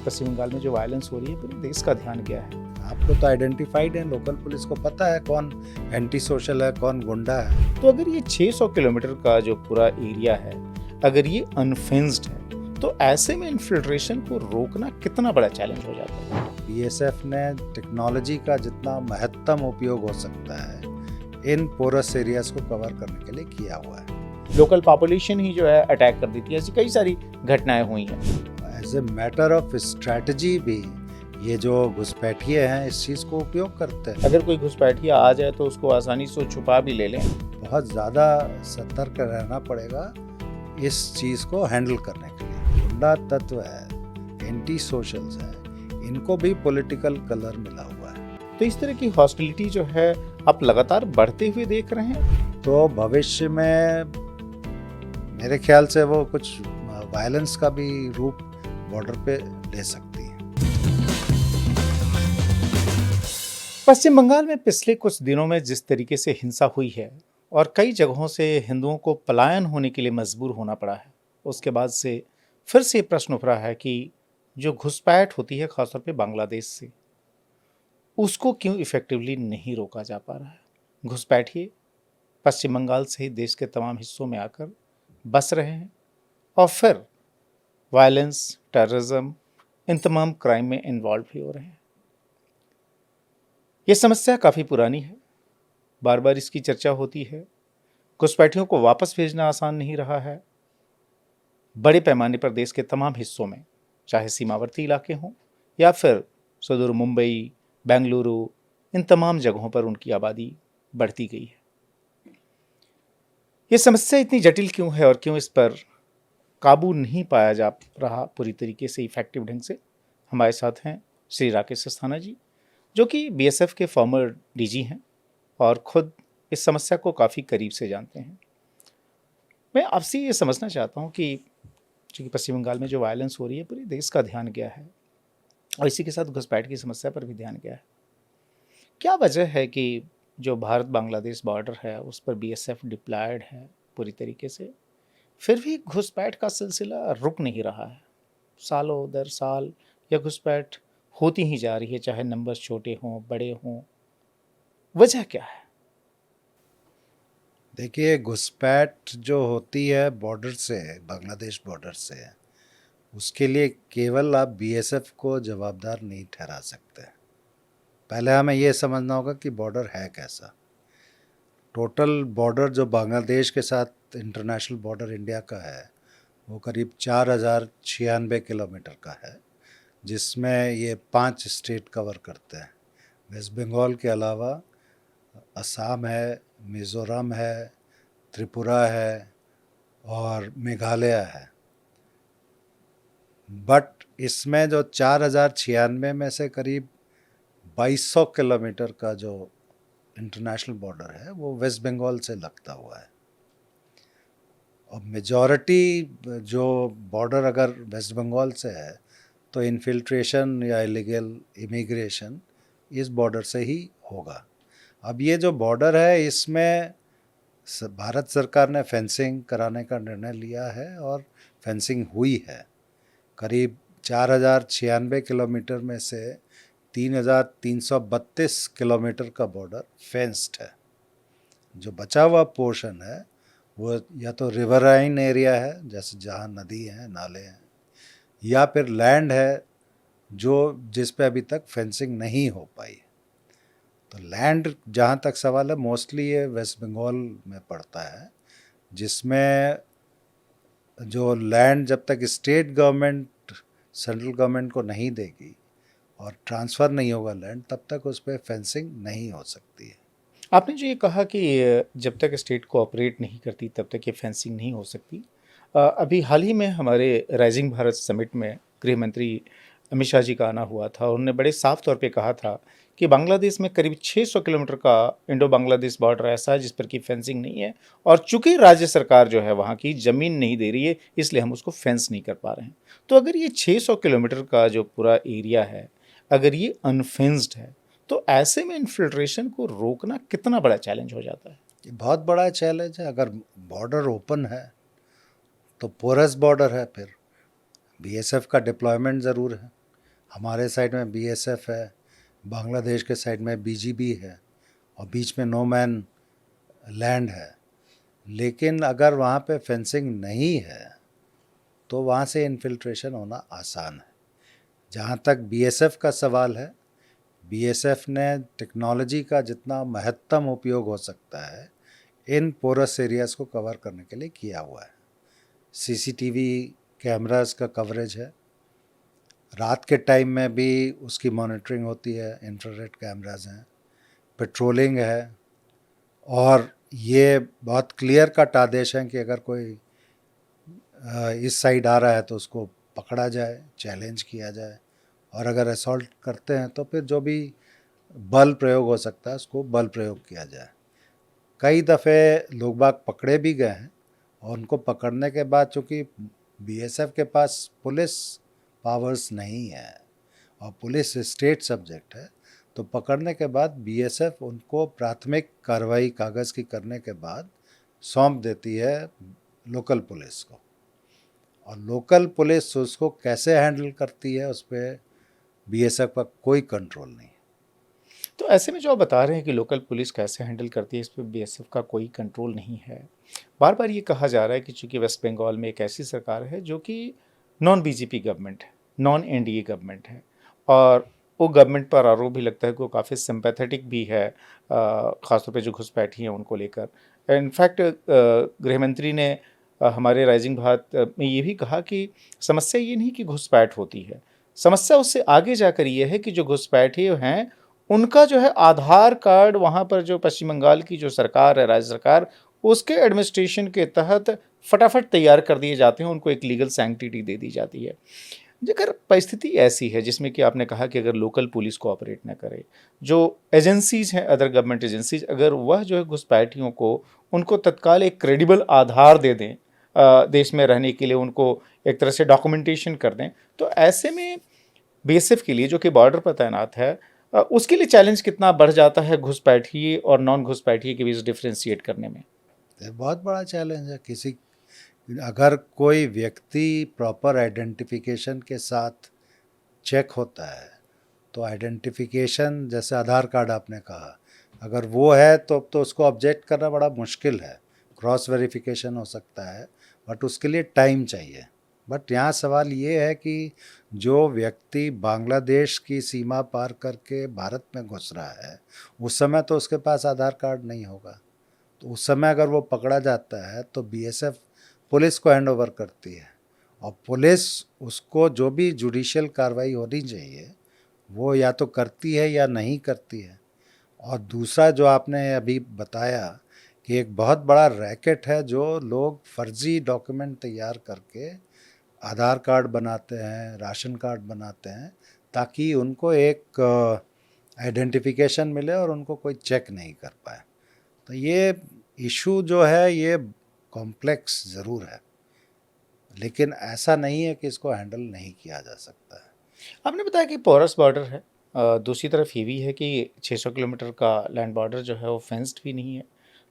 पश्चिम बंगाल में जो वायलेंस हो रही है पूरे देश का ध्यान गया है। आपको तो आइडेंटिफाइड है, लोकल पुलिस को पता है कौन एंटी सोशल है, कौन गुंडा है। तो अगर ये 600 किलोमीटर का जो पूरा एरिया है, अगर ये अनफेंस्ड है, तो ऐसे में इन्फिल्ट्रेशन को रोकना कितना बड़ा चैलेंज हो जाता है। बीएसएफ ने टेक्नोलॉजी का जितना महत्तम उपयोग हो सकता है इन पोरस एरियाज को कवर करने के लिए किया हुआ है। लोकल पॉपुलेशन ही जो है अटैक कर देती है, ऐसी कई सारी घटनाएं हुई हैं। As a matter of strategy भी ये जो घुसपैठिए हैं इस चीज़ को उपयोग करते हैं। अगर कोई घुसपैठिया आ जाए तो उसको आसानी से छुपा भी ले लें। बहुत ज़्यादा सतर्क रहना पड़ेगा इस चीज़ को हैंडल करने के लिए। गुंडा तत्व है, एंटी सोशल्स है, इनको भी पॉलिटिकल कलर मिला हुआ है। तो इस तरह की हॉस्टिलिटी जो है आप लगातार बढ़ते हुए देख रहे हैं। तो भविष्य में मेरे ख्याल से वो कुछ वायलेंस का भी रूप बॉर्डर पे ले सकती है। पश्चिम बंगाल में पिछले कुछ दिनों में जिस तरीके से हिंसा हुई है और कई जगहों से हिंदुओं को पलायन होने के लिए मजबूर होना पड़ा है, उसके बाद से फिर से प्रश्न उठ रहा है कि जो घुसपैठ होती है खासतौर पे बांग्लादेश से, उसको क्यों इफेक्टिवली नहीं रोका जा पा रहा है। घुसपैठिए पश्चिम बंगाल सहित देश के तमाम हिस्सों में आकर बस रहे हैं और फिर वायलेंस, टेररिज्म, इन तमाम क्राइम में इन्वॉल्व भी हो रहे हैं। ये समस्या काफ़ी पुरानी है, बार बार इसकी चर्चा होती है। घुसपैठियों को वापस भेजना आसान नहीं रहा है। बड़े पैमाने पर देश के तमाम हिस्सों में, चाहे सीमावर्ती इलाके हों या फिर सुदूर मुंबई, बेंगलुरु, इन तमाम जगहों पर उनकी आबादी बढ़ती गई है। ये समस्या इतनी जटिल क्यों है और क्यों इस पर काबू नहीं पाया जा रहा पूरी तरीके से इफेक्टिव ढंग से। हमारे साथ हैं श्री राकेश अस्थाना जी, जो कि बीएसएफ के फॉर्मर डीजी हैं और खुद इस समस्या को काफ़ी करीब से जानते हैं। मैं आपसे ये समझना चाहता हूँ कि चूँकि पश्चिम बंगाल में जो वायलेंस हो रही है पूरे देश का ध्यान गया है और इसी के साथ घुसपैठ की समस्या पर भी ध्यान गया है। क्या वजह है कि जो भारत बांग्लादेश बॉर्डर है उस पर बीएसएफ डिप्लॉयड है पूरी तरीके से, फिर भी घुसपैठ का सिलसिला रुक नहीं रहा है। सालों दर साल यह घुसपैठ होती ही जा रही है, चाहे नंबर्स छोटे हों बड़े हों। वजह क्या है? देखिए, घुसपैठ जो होती है बॉर्डर से, बांग्लादेश बॉर्डर से, उसके लिए केवल आप बीएसएफ को जवाबदार नहीं ठहरा सकते। पहले हमें ये समझना होगा कि बॉर्डर है कैसा। टोटल बॉर्डर जो बांग्लादेश के साथ इंटरनेशनल बॉर्डर इंडिया का है वो करीब 4096 किलोमीटर का है, जिसमें ये 5 स्टेट कवर करते हैं। वेस्ट बंगाल के अलावा असम है, मिज़ोरम है, त्रिपुरा है और मेघालय है। बट इसमें जो 4096 में से करीब 2200 किलोमीटर का जो इंटरनेशनल बॉर्डर है वो वेस्ट बंगाल से लगता हुआ है। और मेजॉरिटी जो बॉर्डर अगर वेस्ट बंगाल से है तो इन्फिल्ट्रेशन या इलीगल इमिग्रेशन इस बॉर्डर से ही होगा। अब ये जो बॉर्डर है इसमें भारत सरकार ने फेंसिंग कराने का निर्णय लिया है और फेंसिंग हुई है। करीब 4096 किलोमीटर में से 3332 किलोमीटर का बॉर्डर फेंस्ड है। जो बचा हुआ पोर्शन है वो या तो रिवराइन एरिया है, जैसे जहाँ नदी है, नाले हैं, या फिर लैंड है जो जिस पे अभी तक फेंसिंग नहीं हो पाई। तो लैंड जहाँ तक सवाल है मोस्टली ये वेस्ट बंगाल में पड़ता है, जिसमें जो लैंड जब तक स्टेट गवर्नमेंट सेंट्रल गवर्नमेंट को नहीं देगी और ट्रांसफ़र नहीं होगा लैंड, तब तक उस पर फेंसिंग नहीं हो सकती है। आपने जो ये कहा कि जब तक स्टेट कोऑपरेट नहीं करती तब तक ये फेंसिंग नहीं हो सकती, अभी हाल ही में हमारे राइजिंग भारत समिट में गृह मंत्री अमित शाह जी का आना हुआ था। उन्होंने बड़े साफ तौर पे कहा था कि बांग्लादेश में करीब 600 किलोमीटर का इंडो बांग्लादेश बॉर्डर ऐसा है जिस पर की फेंसिंग नहीं है और चूंकि राज्य सरकार जो है वहाँ की ज़मीन नहीं दे रही है, इसलिए हम उसको फेंस नहीं कर पा रहे हैं। तो अगर ये 600 किलोमीटर का जो पूरा एरिया है, अगर ये अनफेंस्ड है, तो ऐसे में इन्फिल्ट्रेशन को रोकना कितना बड़ा चैलेंज हो जाता है। ये बहुत बड़ा चैलेंज है। अगर बॉर्डर ओपन है तो पोरस बॉर्डर है, फिर बीएसएफ का डिप्लॉयमेंट ज़रूर है। हमारे साइड में बीएसएफ है, बांग्लादेश के साइड में बीजीबी है और बीच में नो मैन लैंड है। लेकिन अगर वहाँ पे फेंसिंग नहीं है तो वहाँ से इन्फिल्ट्रेशन होना आसान है। जहाँ तक बीएसएफ का सवाल है, बीएसएफ ने टेक्नोलॉजी का जितना महत्तम उपयोग हो सकता है इन पोरस एरियाज़ को कवर करने के लिए किया हुआ है। सीसीटीवी कैमरास का कवरेज है, रात के टाइम में भी उसकी मॉनिटरिंग होती है, इंफ्रारेड कैमरास हैं, पेट्रोलिंग है और ये बहुत क्लियर कट आदेश हैं कि अगर कोई इस साइड आ रहा है तो उसको पकड़ा जाए, चैलेंज किया जाए और अगर असॉल्ट करते हैं तो फिर जो भी बल प्रयोग हो सकता है उसको बल प्रयोग किया जाए। कई दफ़े लोग बाग पकड़े भी गए हैं और उनको पकड़ने के बाद चूँकि बीएसएफ के पास पुलिस पावर्स नहीं है और पुलिस स्टेट सब्जेक्ट है, तो पकड़ने के बाद बीएसएफ उनको प्राथमिक कार्रवाई कागज़ की करने के बाद सौंप देती है लोकल पुलिस को और लोकल पुलिस उसको कैसे हैंडल करती है उस पर बीएसएफ का कोई कंट्रोल नहीं। तो ऐसे में जो आप बता रहे हैं कि लोकल पुलिस कैसे हैंडल करती है, इस पर बीएसएफ का कोई कंट्रोल नहीं है। बार बार ये कहा जा रहा है कि चूंकि वेस्ट बंगाल में एक ऐसी सरकार है जो कि नॉन बीजेपी गवर्नमेंट है, नॉन एनडीए गवर्नमेंट है, और वो गवर्नमेंट पर आरोप भी लगता है कि वो काफ़ी सिंपैथेटिक भी है, ख़ासतौर पे जो घुसपैठी हैं उनको लेकर। इनफैक्ट गृह मंत्री ने हमारे राइजिंग भारत में ये भी कहा कि समस्या ये नहीं कि घुसपैठ होती है, समस्या उससे आगे जाकर ये है कि जो घुसपैठी हैं उनका जो है आधार कार्ड वहाँ पर जो पश्चिम बंगाल की जो सरकार है, राज्य सरकार, उसके एडमिनिस्ट्रेशन के तहत फटाफट तैयार कर दिए जाते हैं, उनको एक लीगल सैंक्टिटी दे दी जाती है। अगर परिस्थिति ऐसी है जिसमें कि आपने कहा कि अगर लोकल पुलिस कोऑपरेट ना करे, जो एजेंसीज हैं, अदर गवर्नमेंट एजेंसीज, अगर वह जो है घुसपैठियों को उनको तत्काल एक क्रेडिबल आधार दे दें, देश में रहने के लिए उनको एक तरह से डॉक्यूमेंटेशन कर दें, तो ऐसे में बीएसएफ के लिए जो कि बॉर्डर पर तैनात है, उसके लिए चैलेंज कितना बढ़ जाता है घुसपैठिए और नॉन घुसपैठिए के बीच डिफ्रेंशिएट करने में। ये बहुत बड़ा चैलेंज है। किसी अगर कोई व्यक्ति प्रॉपर आइडेंटिफिकेशन के साथ चेक होता है तो आइडेंटिफिकेशन जैसे आधार कार्ड आपने कहा, अगर वो है तो उसको ऑब्जेक्ट करना बड़ा मुश्किल है। क्रॉस वेरिफिकेशन हो सकता है बट उसके लिए टाइम चाहिए। बट यहाँ सवाल ये है कि जो व्यक्ति बांग्लादेश की सीमा पार करके भारत में घुस रहा है उस समय तो उसके पास आधार कार्ड नहीं होगा, तो उस समय अगर वो पकड़ा जाता है तो बीएसएफ पुलिस को हैंड ओवर करती है और पुलिस उसको जो भी जुडिशियल कार्रवाई होनी चाहिए वो या तो करती है या नहीं करती है। और दूसरा जो आपने अभी बताया कि एक बहुत बड़ा रैकेट है, जो लोग फर्जी डॉक्यूमेंट तैयार करके आधार कार्ड बनाते हैं, राशन कार्ड बनाते हैं ताकि उनको एक आइडेंटिफिकेशन मिले और उनको कोई चेक नहीं कर पाए। तो ये इशू जो है ये कॉम्प्लेक्स ज़रूर है, लेकिन ऐसा नहीं है कि इसको हैंडल नहीं किया जा सकता है। आपने बताया कि पोरस बॉर्डर है, दूसरी तरफ ये भी है कि 600 किलोमीटर का लैंड बॉर्डर जो है वो फेंस्ड भी नहीं है।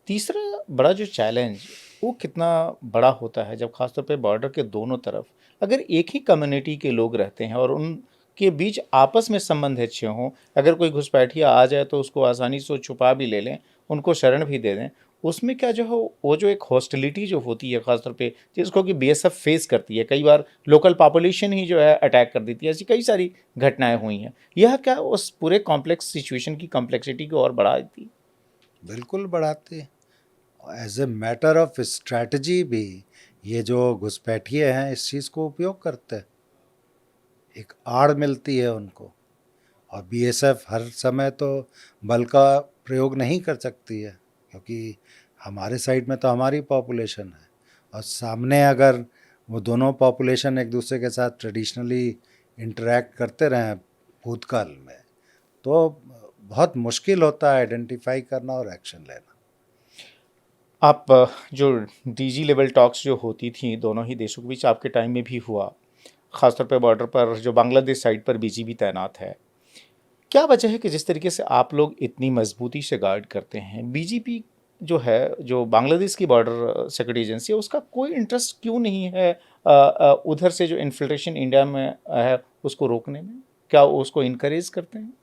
तीसरा बड़ा जो चैलेंज वो कितना बड़ा होता है जब खासतौर पे बॉर्डर के दोनों तरफ अगर एक ही कम्युनिटी के लोग रहते हैं और उनके बीच आपस में संबंध अच्छे हों, अगर कोई घुसपैठिया आ जाए तो उसको आसानी से छुपा भी ले लें, उनको शरण भी दे दें, उसमें क्या जो है वो जो एक हॉस्टिलिटी जो होती है खासतौर पे जिसको कि बीएसएफ फेस करती है, कई बार लोकल पॉपुलेशन ही जो है अटैक कर देती है, ऐसी कई सारी घटनाएं हुई हैं। यह क्या उस पूरे कॉम्प्लेक्स सिचुएशन की कॉम्प्लेक्सिटी को और बढ़ा देती है? बिल्कुल बढ़ाते हैं। As a matter of strategy भी ये जो घुसपैठिए हैं इस चीज़ को उपयोग करते हैं, एक आड़ मिलती है उनको। और बीएसएफ हर समय तो बल का प्रयोग नहीं कर सकती है क्योंकि हमारे साइड में तो हमारी पॉपुलेशन है और सामने अगर वो दोनों पॉपुलेशन एक दूसरे के साथ ट्रेडिशनली इंटरेक्ट करते रहें भूतकाल में तो बहुत मुश्किल होता है आइडेंटिफाई करना और एक्शन लेना। आप जो डीजी लेवल टॉक्स जो होती थी दोनों ही देशों के बीच आपके टाइम में भी हुआ, खासतौर पे बॉर्डर पर जो बांग्लादेश साइड पर बीजीबी तैनात है, क्या वजह है कि जिस तरीके से आप लोग इतनी मजबूती से गार्ड करते हैं, बीजीपी जो है, जो बांग्लादेश की बॉर्डर सिक्योरिटी एजेंसी है, उसका कोई इंटरेस्ट क्यों नहीं है उधर से जो इन्फिल्ट्रेशन इंडिया में है उसको रोकने में? क्या उसको इनकरेज करते हैं?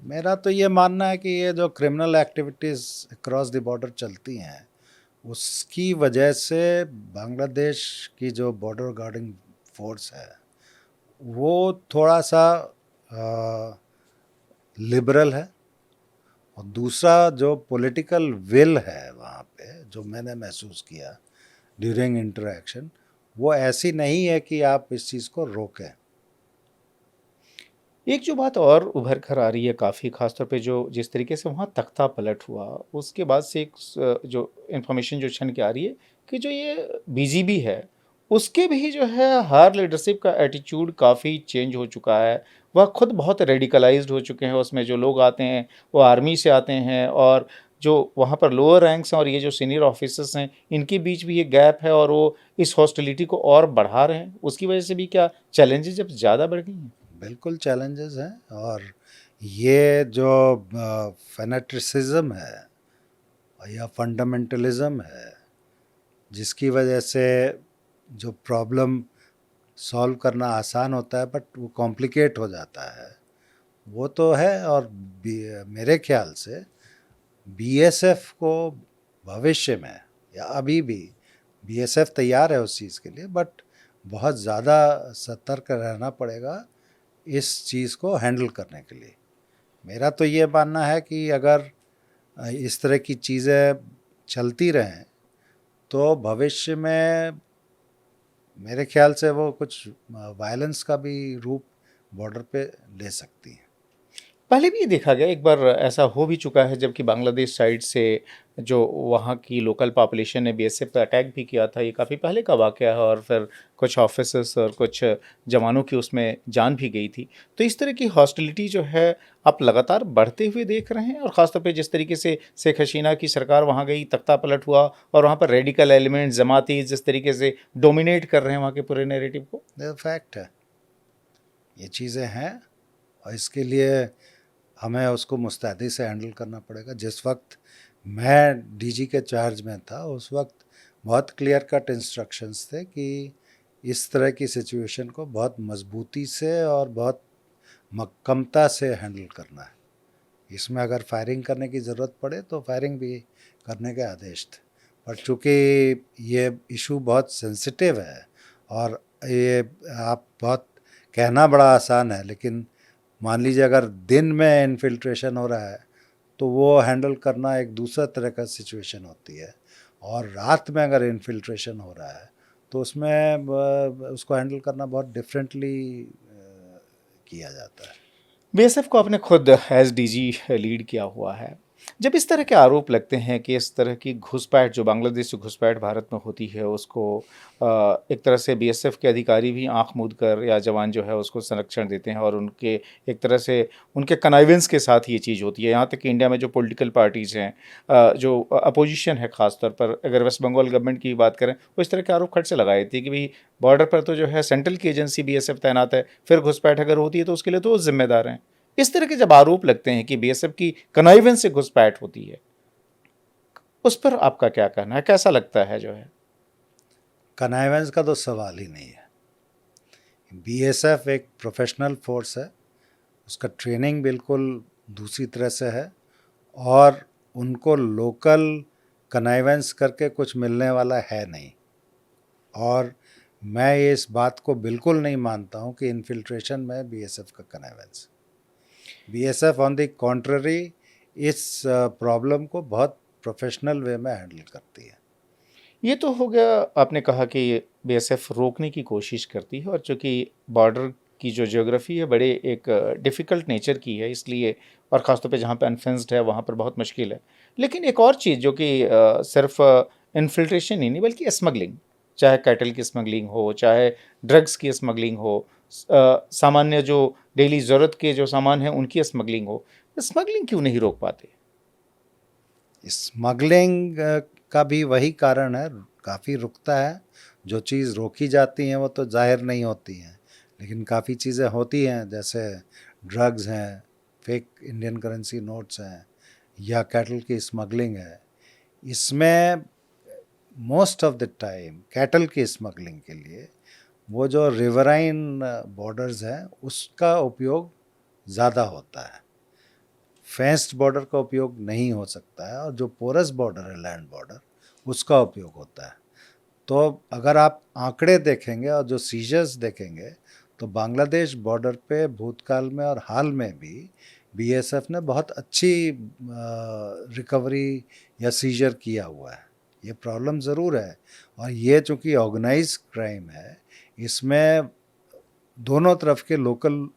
मेरा तो ये मानना है कि ये जो criminal activities cross the border चलती हैं, उसकी वजह से बांग्लादेश की जो बॉर्डर गार्डिंग फोर्स है वो थोड़ा सा लिबरल है। और दूसरा जो पॉलिटिकल विल है वहाँ पे, जो मैंने महसूस किया ड्यूरिंग इंटरेक्शन, वो ऐसी नहीं है कि आप इस चीज़ को रोकें। एक जो बात और उभर कर आ रही है काफ़ी, खासतौर पे जो जिस तरीके से वहाँ तख्ता पलट हुआ, उसके बाद से जो इन्फॉर्मेशन जो छन के आ रही है कि जो ये बीजीबी है, उसके भी जो है हर लीडरशिप का एटीट्यूड काफ़ी चेंज हो चुका है। वह खुद बहुत रेडिकलाइज्ड हो चुके हैं। उसमें जो लोग आते हैं वो आर्मी से आते हैं, और जो वहाँ पर लोअर रैंक्स हैं और ये जो सीनियर ऑफिसर्स हैं, इनके बीच भी ये गैप है और वो इस हॉस्टिलिटी को और बढ़ा रहे हैं। उसकी वजह से भी क्या चैलेंजेस जब ज़्यादा बढ़ गई हैं? बिल्कुल चैलेंजेस हैं। और ये जो फैनेटिसिज्म है या फंडामेंटलिज्म है, जिसकी वजह से जो प्रॉब्लम सॉल्व करना आसान होता है बट वो कॉम्प्लिकेट हो जाता है, वो तो है। और मेरे ख्याल से बीएसएफ को भविष्य में या अभी भी बीएसएफ तैयार है उस चीज़ के लिए, बट बहुत ज़्यादा सतर्क रहना पड़ेगा इस चीज़ को हैंडल करने के लिए। मेरा तो ये मानना है कि अगर इस तरह की चीज़ें चलती रहें तो भविष्य में मेरे ख्याल से वो कुछ वायलेंस का भी रूप बॉर्डर पे ले सकती है। पहले भी ये देखा गया, एक बार ऐसा हो भी चुका है जबकि बांग्लादेश साइड से जो वहाँ की लोकल पॉपुलेशन ने बीएसएफ पे अटैक भी किया था। ये काफ़ी पहले का वाक़या है और फिर कुछ ऑफिसर्स और कुछ जवानों की उसमें जान भी गई थी। तो इस तरह की हॉस्टिलिटी जो है आप लगातार बढ़ते हुए देख रहे हैं, और ख़ासतौर पे जिस तरीके से शेख हसीना की सरकार वहाँ गई, तख्ता पलट हुआ और वहाँ पर रेडिकल एलिमेंट्स, जमाती जिस तरीके से डोमिनेट कर रहे हैं वहाँ के पूरे नैरेटिव को। ये फैक्ट है, ये चीज़ें हैं। और इसके लिए हमें उसको मुस्तैदी से हैंडल करना पड़ेगा। जिस वक्त मैं डीजी के चार्ज में था उस वक्त बहुत क्लियर कट इंस्ट्रक्शंस थे कि इस तरह की सिचुएशन को बहुत मजबूती से और बहुत मक्कमता से हैंडल करना है। इसमें अगर फायरिंग करने की ज़रूरत पड़े तो फायरिंग भी करने के आदेश थे। पर चूँकि ये इशू बहुत सेंसिटिव है और ये आप बहुत कहना बड़ा आसान है, लेकिन मान लीजिए अगर दिन में इन्फिल्ट्रेशन हो रहा है तो वो हैंडल करना एक दूसरा तरह का सिचुएशन होती है। और रात में अगर इन्फिल्ट्रेशन हो रहा है तो उसमें उसको हैंडल करना बहुत डिफरेंटली किया जाता है। बीएसएफ को आपने खुद एज डीजी लीड किया हुआ है। जब इस तरह के आरोप लगते हैं कि इस तरह की घुसपैठ, जो बांग्लादेश से घुसपैठ भारत में होती है, उसको एक तरह से बीएसएफ के अधिकारी भी आंख मूंद कर, या जवान जो है उसको संरक्षण देते हैं, और उनके एक तरह से उनके कनाइवेंस के साथ ये चीज़ होती है। यहाँ तक कि इंडिया में जो पॉलिटिकल पार्टीज़ हैं, जो अपोजिशन है, ख़ासतौर पर अगर वेस्ट बंगाल गवर्नमेंट की बात करें, वो इस तरह के आरोप खट से लगाए थे कि भाई बॉर्डर पर तो जो है सेंट्रल की एजेंसी बीएसएफ तैनात है, फिर घुसपैठ अगर होती है तो उसके लिए तो वो जिम्मेदार हैं। इस तरह के जब आरोप लगते हैं कि बीएसएफ की कनाइवेंस से घुसपैठ होती है, उस पर आपका क्या कहना है? कैसा लगता है जो है? कनाइवेंस का तो सवाल ही नहीं है। बीएसएफ एक प्रोफेशनल फोर्स है, उसका ट्रेनिंग बिल्कुल दूसरी तरह से है और उनको लोकल कनाइवेंस करके कुछ मिलने वाला है नहीं। और मैं इस बात को बिल्कुल नहीं मानता हूँ कि इन्फिल्ट्रेशन में बीएसएफ का connivance. BSF on the contrary इस प्रॉब्लम को बहुत प्रोफेशनल वे में हैंडल करती है। ये तो हो गया, आपने कहा कि बीएसएफ रोकने की कोशिश करती है, और चूंकि बॉर्डर की जो ज्योग्राफी है बड़े एक डिफ़िकल्ट नेचर की है, इसलिए, और ख़ासतौर पे जहाँ पे अनफेंस्ड है वहाँ पर बहुत मुश्किल है। लेकिन एक और चीज़ जो कि सिर्फ इन्फिल्ट्रेशन ही नहीं बल्कि स्मगलिंग, चाहे कैटल की स्मगलिंग हो, चाहे ड्रग्स की स्मगलिंग हो, सामान्य जो डेली ज़रूरत के जो सामान हैं उनकी स्मगलिंग हो, स्मगलिंग क्यों नहीं रोक पाते? स्मगलिंग का भी वही कारण है, काफ़ी रुकता है। जो चीज़ रोकी जाती हैं वो तो जाहिर नहीं होती हैं, लेकिन काफ़ी चीज़ें होती हैं, जैसे ड्रग्स हैं, फेक इंडियन करेंसी नोट्स हैं, या कैटल की स्मगलिंग है। इसमें most of the time cattle की स्मगलिंग के लिए वो जो रिवराइन बॉर्डर्स हैं उसका उपयोग ज़्यादा होता है, फेंस्ड बॉर्डर का उपयोग नहीं हो सकता है, और जो पोरस बॉर्डर है लैंड बॉर्डर उसका उपयोग होता है। तो अगर आप आंकड़े देखेंगे और जो सीजर्स देखेंगे तो बांग्लादेश बॉर्डर पे भूतकाल में और हाल में भी बीएसएफ ने बहुत अच्छी रिकवरी या सीजर किया हुआ है। ये प्रॉब्लम ज़रूर है, और ये चूँकि ऑर्गेनाइज क्राइम है, इसमें दोनों तरफ के लोकल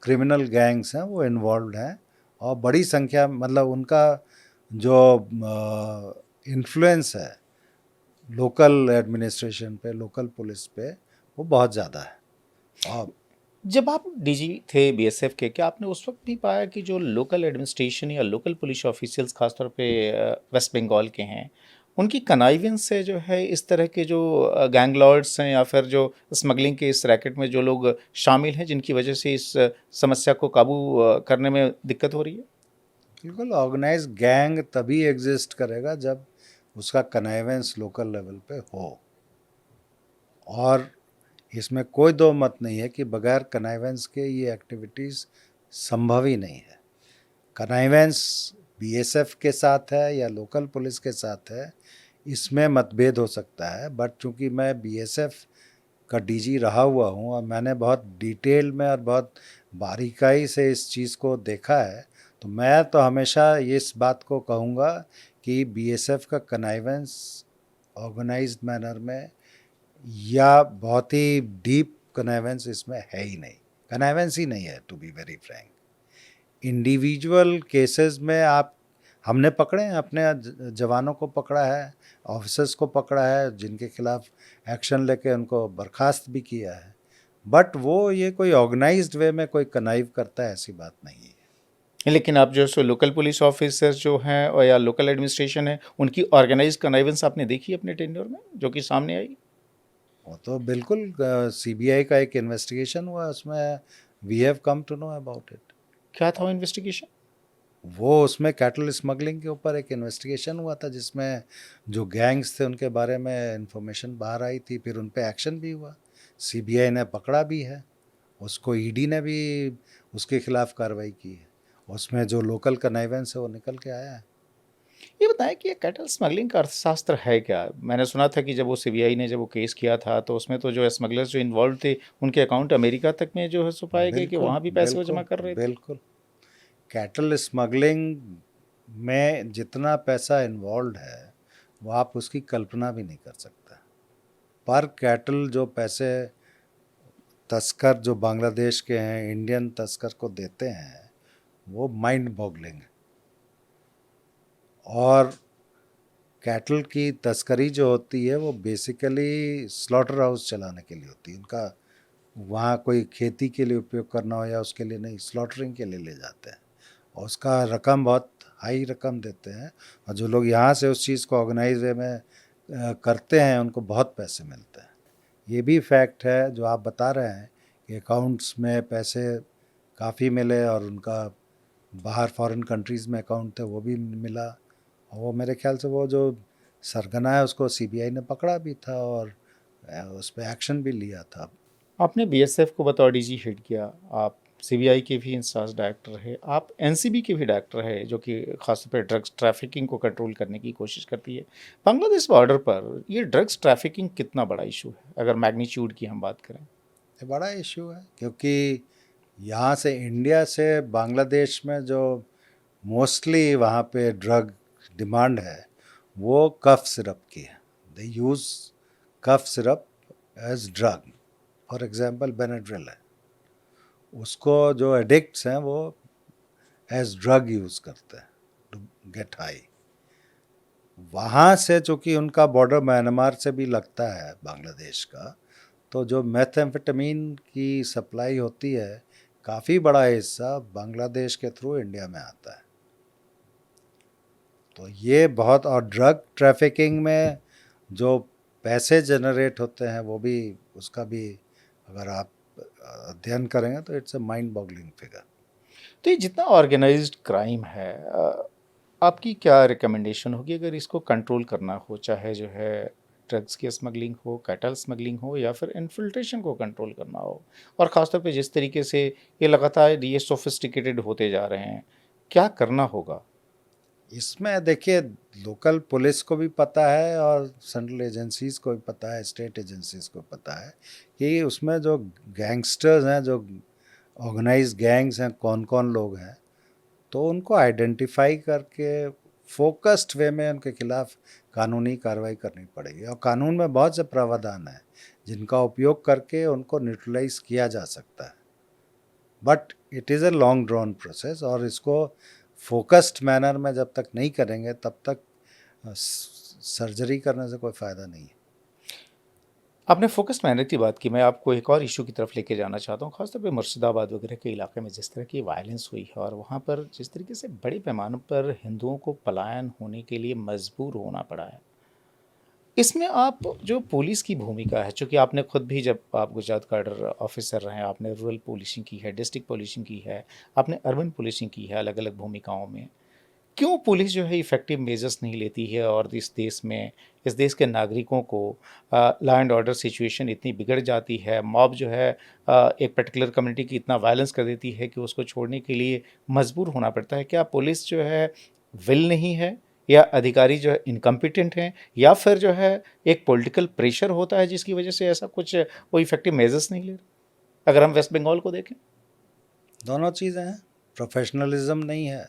क्रिमिनल गैंग्स हैं वो इन्वॉल्व हैं, और बड़ी संख्या, मतलब उनका जो इन्फ्लुएंस है लोकल एडमिनिस्ट्रेशन पे, लोकल पुलिस पे, वो बहुत ज़्यादा है। और जब आप डीजी थे बीएसएफ के, क्या आपने उस वक्त भी पाया कि जो लोकल एडमिनिस्ट्रेशन या लोकल पुलिस ऑफिशियल्स खासतौर पे वेस्ट बंगाल के हैं, उनकी कनाइवेंस से जो है इस तरह के जो गैंग लॉर्ड्स हैं या फिर जो स्मगलिंग के इस रैकेट में जो लोग शामिल हैं, जिनकी वजह से इस समस्या को काबू करने में दिक्कत हो रही है? बिल्कुल, ऑर्गेनाइज गैंग तभी एग्जिस्ट करेगा जब उसका कनाइवेंस लोकल लेवल पे हो, और इसमें कोई दो मत नहीं है कि बगैर कनाइवेंस के ये एक्टिविटीज़ संभव ही नहीं है। कनाइवेंस बीएसएफ के साथ है या लोकल पुलिस के साथ है, इसमें मतभेद हो सकता है, बट चूंकि मैं बीएसएफ का डीजी रहा हुआ हूँ और मैंने बहुत डिटेल में और बहुत बारीकाई से इस चीज़ को देखा है, तो मैं तो हमेशा इस बात को कहूँगा कि बीएसएफ का कनाइवेंस ऑर्गेनाइज्ड मैनर में या बहुत ही डीप कनाइवेंस इसमें है ही नहीं, कनाइवेंस ही नहीं है, to be very frank. Individual cases में आप, हमने पकड़े हैं, अपने जवानों को पकड़ा है, ऑफिसर्स को पकड़ा है, जिनके खिलाफ एक्शन लेके उनको बर्खास्त भी किया है, बट वो ये कोई ऑर्गेनाइज्ड वे में कोई कनाइव करता है, ऐसी बात नहीं है। लेकिन आप जो सो लोकल पुलिस ऑफिसर्स जो हैं और या लोकल एडमिनिस्ट्रेशन है, उनकी ऑर्गेनाइज कनाइवेंस आपने देखी अपने टेन्योर में जो कि सामने आई? वो तो बिल्कुल, सीबीआई का एक इन्वेस्टिगेशन हुआ, उसमें we have come to know about it. क्या था वो इन्वेस्टिगेशन? वो उसमें कैटल स्मगलिंग के ऊपर एक इन्वेस्टिगेशन हुआ था, जिसमें जो गैंग्स थे उनके बारे में इंफॉर्मेशन बाहर आई थी, फिर उन पे एक्शन भी हुआ, सीबीआई ने पकड़ा भी है उसको, ईडी ने भी उसके खिलाफ कार्रवाई की है, उसमें जो लोकल कनाइवेंस है वो निकल के आया है। ये बताएं कि ये कैटल स्मगलिंग का अर्थशास्त्र है क्या? मैंने सुना था कि जब वो सीबीआई ने जब वो केस किया था तो उसमें तो जो स्मगलर्स जो इन्वॉल्व थे उनके अकाउंट अमेरिका तक में जो है सो पाए गए कि बिल्कुल वहाँ भी पैसे वो जमा बिल्कुल कर रहे थे। बिल्कुल, कैटल स्मगलिंग में जितना पैसा इन्वॉल्व है वो आप उसकी कल्पना भी नहीं कर सकता। पर कैटल जो पैसे तस्कर जो बांग्लादेश के हैं इंडियन तस्कर को देते हैं, वो माइंड बॉगलिंग है। और कैटल की तस्करी जो होती है वो बेसिकली स्लॉटर हाउस चलाने के लिए होती है, उनका वहाँ कोई खेती के लिए उपयोग करना हो या उसके लिए नहीं, स्लॉटरिंग के लिए ले जाते हैं, और उसका रकम बहुत हाई रकम देते हैं, और जो लोग यहाँ से उस चीज़ को ऑर्गेनाइज वे में करते हैं उनको बहुत पैसे मिलते हैं। ये भी फैक्ट है जो आप बता रहे हैं कि अकाउंट्स में पैसे काफ़ी मिले, और उनका बाहर फॉरेन कंट्रीज़ में अकाउंट थे वो भी मिला, और वो मेरे ख्याल से वो जो सरगना है उसको सीबीआई ने पकड़ा भी था, और उस पर एक्शन भी लिया था। आपने बीएसएफ को बतौर डीजी हेड किया, आप सीबीआई के भी इंचार्ज डायरेक्टर रहे, आप एनसीबी के भी डायरेक्टर रहे जो कि खासतौर पर ड्रग्स ट्रैफिकिंग को कंट्रोल करने की कोशिश करती है। बांग्लादेश बॉर्डर पर ये ड्रग्स ट्रैफिकिंग कितना बड़ा इशू है अगर मैग्नीट्यूड की हम बात करें? ये बड़ा इशू है, क्योंकि यहाँ से इंडिया से बांग्लादेश में जो मोस्टली वहाँ पे ड्रग डिमांड है वो कफ सिरप की है। They use cough syrup as drug, for example Benadryl है, उसको जो एडिक्ट्स हैं वो एज ड्रग यूज़ करते हैं टू गेट हाई। वहाँ से चूँकि उनका बॉर्डर म्यांमार से भी लगता है बांग्लादेश का, तो जो मेथेम्फेटामीन की सप्लाई होती है काफ़ी बड़ा हिस्सा बांग्लादेश के थ्रू इंडिया में आता है। तो ये बहुत, और ड्रग ट्रैफिकिंग में जो पैसे जनरेट होते हैं वो भी, उसका भी अगर आप अध्ययन करेंगे तो it's a mind boggling figure. तो ये जितना ऑर्गेनाइज्ड क्राइम है, आपकी क्या रिकमेंडेशन होगी अगर इसको कंट्रोल करना हो, चाहे जो है ड्रग्स की स्मगलिंग हो, कैटल स्मगलिंग हो या फिर इन्फिल्ट्रेशन को कंट्रोल करना हो, और ख़ासतौर पे जिस तरीके से ये लगातार ये सोफिस्टिकेटेड होते जा रहे हैं, क्या करना होगा? इसमें देखिए, लोकल पुलिस को भी पता है और सेंट्रल एजेंसीज़ को भी पता है, स्टेट एजेंसीज़ को पता है कि उसमें जो गैंगस्टर्स हैं, जो ऑर्गेनाइज्ड गैंग्स हैं, कौन कौन लोग हैं, तो उनको आइडेंटिफाई करके फोकस्ड वे में उनके खिलाफ कानूनी कार्रवाई करनी पड़ेगी। और कानून में बहुत से प्रावधान हैं जिनका उपयोग करके उनको न्यूट्रलाइज किया जा सकता है, but it is a long drawn process, और इसको फोकस्ड मैनर में जब तक नहीं करेंगे तब तक सर्जरी करने से कोई फ़ायदा नहीं है। आपने फोकस मैनर की बात की, मैं आपको एक और इशू की तरफ लेके जाना चाहता हूँ, खासतौर पे मुर्शिदाबाद वगैरह के इलाके में जिस तरह की वायलेंस हुई है और वहाँ पर जिस तरीके से बड़े पैमाने पर हिंदुओं को पलायन होने के लिए मजबूर होना पड़ा है। इसमें आप जो पुलिस की भूमिका है, चूँकि आपने खुद भी जब आप गुजरात कैडर ऑफिसर रहे हैं, आपने रूरल पुलिसिंग की है, डिस्ट्रिक्ट पुलिसिंग की है, आपने अर्बन पुलिसिंग की है अलग-अलग भूमिकाओं में। क्यों पुलिस जो है इफ़ेक्टिव मेजर्स नहीं लेती है और इस देश के नागरिकों को लॉ एंड ऑर्डर सिचुएशन इतनी बिगड़ जाती है, मॉब जो है एक पर्टिकुलर कम्युनिटी की इतना वायलेंस कर देती है कि उसको छोड़ने के लिए मजबूर होना पड़ता है? क्या पुलिस जो है विल नहीं है, या अधिकारी जो है इनकम्पिटेंट हैं, या फिर जो है एक पॉलिटिकल प्रेशर होता है जिसकी वजह से ऐसा कुछ वो इफ़ेक्टिव मेजर्स नहीं ले रहे? अगर हम वेस्ट बंगाल को देखें। दोनों चीज़ें हैं, प्रोफेशनलिज्म नहीं है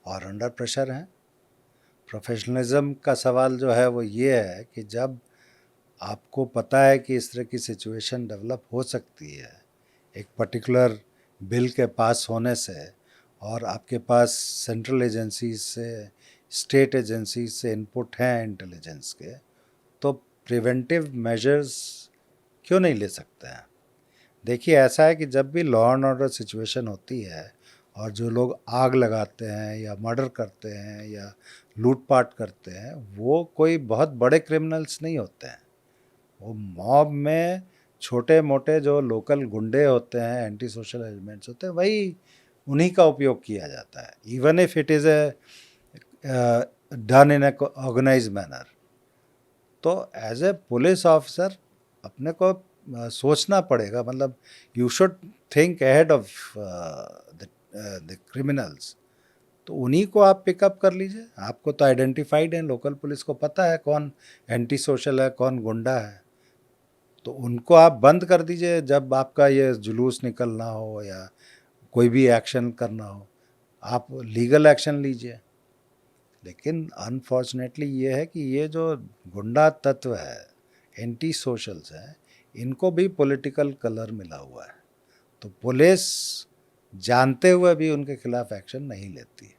और अंडर प्रेशर हैं। प्रोफेशनलिज्म का सवाल जो है वो ये है कि जब आपको पता है कि इस तरह की सिचुएशन डेवलप हो सकती है एक पर्टिकुलर बिल के पास होने से, और आपके पास सेंट्रल एजेंसीज से, स्टेट एजेंसीज से इनपुट हैं इंटेलिजेंस के, तो प्रिवेंटिव मेजर्स क्यों नहीं ले सकते हैं? देखिए, ऐसा है कि जब भी लॉ एंड ऑर्डर सिचुएशन होती है और जो लोग आग लगाते हैं या मर्डर करते हैं या लूटपाट करते हैं, वो कोई बहुत बड़े क्रिमिनल्स नहीं होते हैं। वो मॉब में छोटे मोटे जो लोकल गुंडे होते हैं, एंटी सोशल एलिमेंट्स होते हैं, वही उन्हीं का उपयोग किया जाता है, even if it is a done in a organize manner. तो एज ए पुलिस ऑफिसर अपने को सोचना पड़ेगा, मतलब you should think ahead of the criminals. तो उन्हीं को आप पिकअप कर लीजिए। आपको तो आइडेंटिफाइड है, लोकल पुलिस को पता है कौन एंटी सोशल है, कौन गुंडा है, तो उनको आप बंद कर दीजिए। जब आपका ये जुलूस निकलना हो या कोई भी एक्शन करना हो, आप लीगल एक्शन लीजिए। लेकिन अनफॉर्चुनेटली ये है कि ये जो गुंडा तत्व है, एंटी सोशल्स हैं, इनको भी पॉलिटिकल कलर मिला हुआ है, तो पुलिस जानते हुए भी उनके खिलाफ एक्शन नहीं लेती।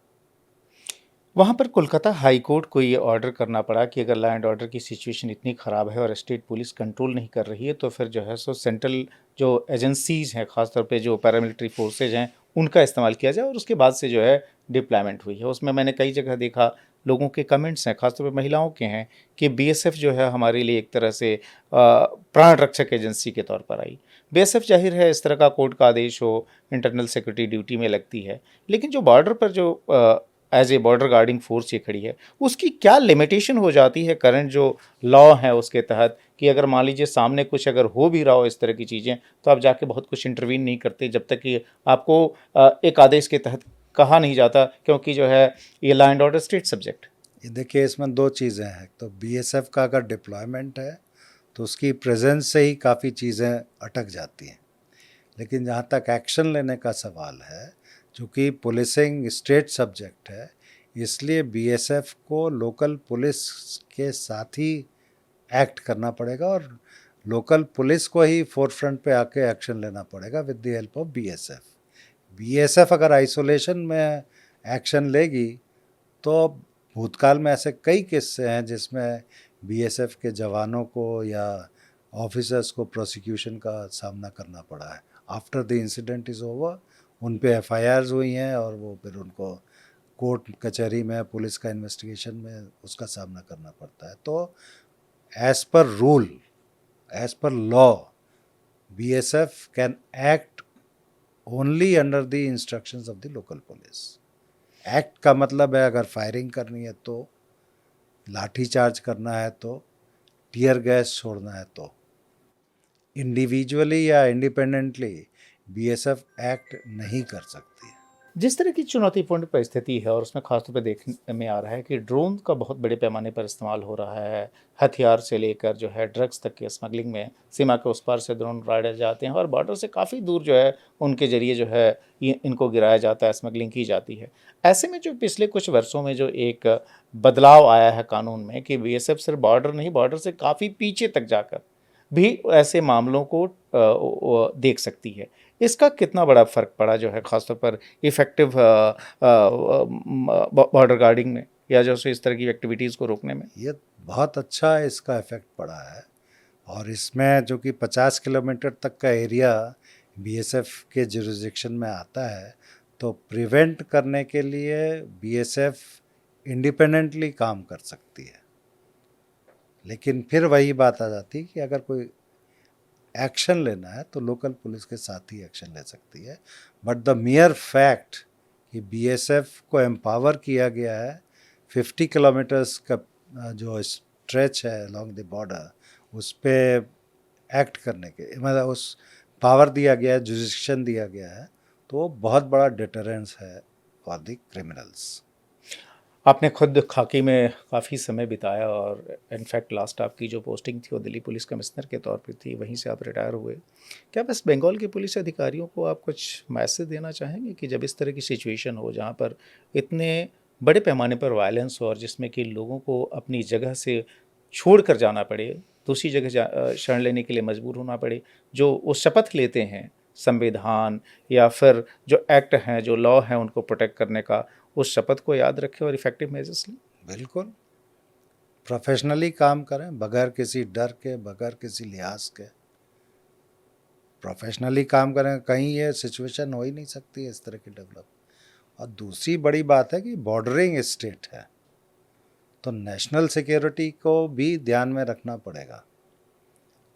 वहाँ पर कोलकाता हाई कोर्ट को ये ऑर्डर करना पड़ा कि अगर लॉ एंड ऑर्डर की सिचुएशन इतनी ख़राब है और स्टेट पुलिस कंट्रोल नहीं कर रही है, तो फिर जो है सो सेंट्रल जो एजेंसीज़ हैं, ख़ासतौर पे जो पैरामिलिट्री फोर्सेज हैं, उनका इस्तेमाल किया जाए, और उसके बाद से जो है डिप्लॉयमेंट हुई है। उसमें मैंने कई जगह देखा, लोगों के कमेंट्स हैं, ख़ासतौर पे महिलाओं के हैं, कि बीएसएफ जो है हमारे लिए एक तरह से प्राण रक्षक एजेंसी के तौर पर आई। बीएसएफ जाहिर है इस तरह का कोर्ट का आदेश हो, इंटरनल सिक्योरिटी ड्यूटी में लगती है, लेकिन जो बॉर्डर पर जो as a border guarding force ये खड़ी है, उसकी क्या लिमिटेशन हो जाती है करंट जो लॉ है उसके तहत, कि अगर मान लीजिए सामने कुछ अगर हो भी रहा हो इस तरह की चीज़ें, तो आप जाके बहुत कुछ इंटरवीन नहीं करते जब तक कि आपको एक आदेश के तहत कहा नहीं जाता, क्योंकि जो है ये law and order state subject. ये देखिए, इसमें दो चीज़ें हैं। तो बीएसएफ का अगर डिप्लॉयमेंट है तो उसकी प्रेजेंस से ही काफ़ी चीज़ें अटक जाती हैं। लेकिन जहाँ तक एक्शन लेने का सवाल है, चूँकि पुलिसिंग स्टेट सब्जेक्ट है, इसलिए बीएसएफ को लोकल पुलिस के साथ ही एक्ट करना पड़ेगा और लोकल पुलिस को ही फोरफ्रंट पे आके एक्शन लेना पड़ेगा with the help of BSF. BSF अगर आइसोलेशन में एक्शन लेगी तो भूतकाल में ऐसे कई किस्से हैं जिसमें बीएसएफ के जवानों को या ऑफिसर्स को प्रोसिक्यूशन का सामना करना पड़ा है। After the incident is over उन पे एफआईआर्स हुई हैं और वो फिर उनको कोर्ट कचहरी में पुलिस का इन्वेस्टिगेशन में उसका सामना करना पड़ता है। तो as per rule, as per law, BSF can act only under the instructions of the local police. Act का मतलब है अगर फायरिंग करनी है तो, लाठी चार्ज करना है तो, टीयर गैस छोड़ना है तो इंडिविजुअली या इंडिपेंडेंटली बीएसएफ एक्ट नहीं कर सकती है। जिस तरह की चुनौतीपूर्ण परिस्थिति है और उसमें खासतौर पे देखने में आ रहा है कि ड्रोन का बहुत बड़े पैमाने पर इस्तेमाल हो रहा है, हथियार से लेकर जो है ड्रग्स तक के स्मगलिंग में सीमा के उस पार से ड्रोन उड़ाए जाते हैं और बॉर्डर से काफ़ी दूर जो है उनके ज़रिए जो है ये इनको गिराया जाता है, स्मगलिंग की जाती है। ऐसे में जो पिछले कुछ वर्षों में जो एक बदलाव आया है कानून में कि बीएसएफ सिर्फ बॉर्डर नहीं, बॉर्डर से काफ़ी पीछे तक जाकर भी ऐसे मामलों को देख सकती है। इसका कितना बड़ा फ़र्क पड़ा जो है ख़ासतौर पर इफ़ेक्टिव बॉर्डर गार्डिंग में या जो सो इस तरह की एक्टिविटीज़ को रोकने में? ये बहुत अच्छा इसका इफ़ेक्ट पड़ा है और इसमें जो कि 50 किलोमीटर तक का एरिया बीएसएफ के जुरिसडिक्शन में आता है, तो प्रिवेंट करने के लिए बीएसएफ इंडिपेंडेंटली काम कर सकती है। लेकिन फिर वही बात आ जाती है कि अगर कोई एक्शन लेना है तो लोकल पुलिस के साथ ही एक्शन ले सकती है। बट द मियर फैक्ट कि बीएसएफ को एम्पावर किया गया है 50 किलोमीटर्स का जो स्ट्रेच है अलोंग द बॉर्डर, उस पर एक्ट करने के मतलब उस पावर दिया गया है, जुरिस्डिक्शन दिया गया है, तो वो बहुत बड़ा डिटरेंस है फॉर द क्रिमिनल्स। आपने खुद खाकी में काफ़ी समय बिताया और इनफैक्ट लास्ट आपकी जो पोस्टिंग थी वो दिल्ली पुलिस कमिश्नर के तौर पे थी, वहीं से आप रिटायर हुए। क्या वेस्ट बंगाल के पुलिस अधिकारियों को आप कुछ मैसेज देना चाहेंगे कि जब इस तरह की सिचुएशन हो जहाँ पर इतने बड़े पैमाने पर वायलेंस हो और जिसमें कि लोगों को अपनी जगह से छोड़ कर जाना पड़े, दूसरी जगह शरण लेने के लिए मजबूर होना पड़े, जो वो शपथ लेते हैं संविधान या फिर जो एक्ट हैं, जो लॉ हैं उनको प्रोटेक्ट करने का, उस शपथ को याद रखें और इफेक्टिव मेजर्स लें? बिल्कुल प्रोफेशनली काम करें, बगैर किसी डर के, बगैर किसी लिहाज के प्रोफेशनली काम करें। कहीं ये सिचुएशन हो ही नहीं सकती है इस तरह की डेवलप। और दूसरी बड़ी बात है कि बॉर्डरिंग स्टेट है, तो नेशनल सिक्योरिटी को भी ध्यान में रखना पड़ेगा।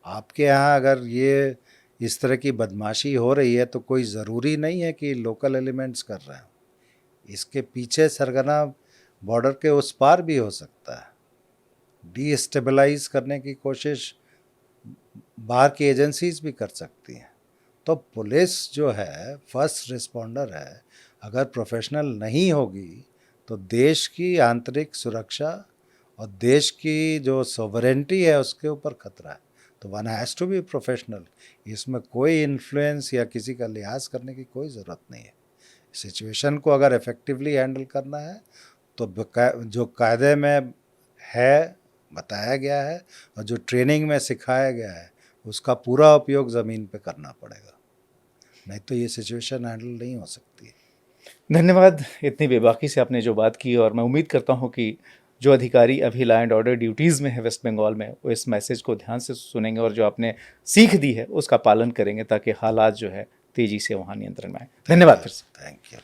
आपके यहाँ अगर ये इस तरह की बदमाशी हो रही है तो कोई ज़रूरी नहीं है कि लोकल एलिमेंट्स कर रहे हैं। इसके पीछे सरगना बॉर्डर के उस पार भी हो सकता है। डीस्टेबलाइज करने की कोशिश बाहर की एजेंसीज भी कर सकती हैं। तो पुलिस जो है फर्स्ट रिस्पॉन्डर है, अगर प्रोफेशनल नहीं होगी तो देश की आंतरिक सुरक्षा और देश की जो सॉवरेंटी है उसके ऊपर खतरा है। तो one has to be professional. इसमें कोई इन्फ्लुएंस या किसी का लिहाज करने की कोई ज़रूरत नहीं है। सिचुएशन को अगर इफ़ेक्टिवली हैंडल करना है तो जो कायदे में है, बताया गया है और जो ट्रेनिंग में सिखाया गया है, उसका पूरा उपयोग ज़मीन पे करना पड़ेगा, नहीं तो ये सिचुएशन हैंडल नहीं हो सकती है। धन्यवाद, इतनी बेबाकी से आपने जो बात की और मैं उम्मीद करता हूँ कि जो अधिकारी अभी लॉ एंड ऑर्डर ड्यूटीज़ में है वेस्ट बंगाल में, वो इस मैसेज को ध्यान से सुनेंगे और जो आपने सीख दी है उसका पालन करेंगे ताकि हालात जो है तेज़ी से वहाँ नियंत्रण में आए। धन्यवाद फिर से। Thank you.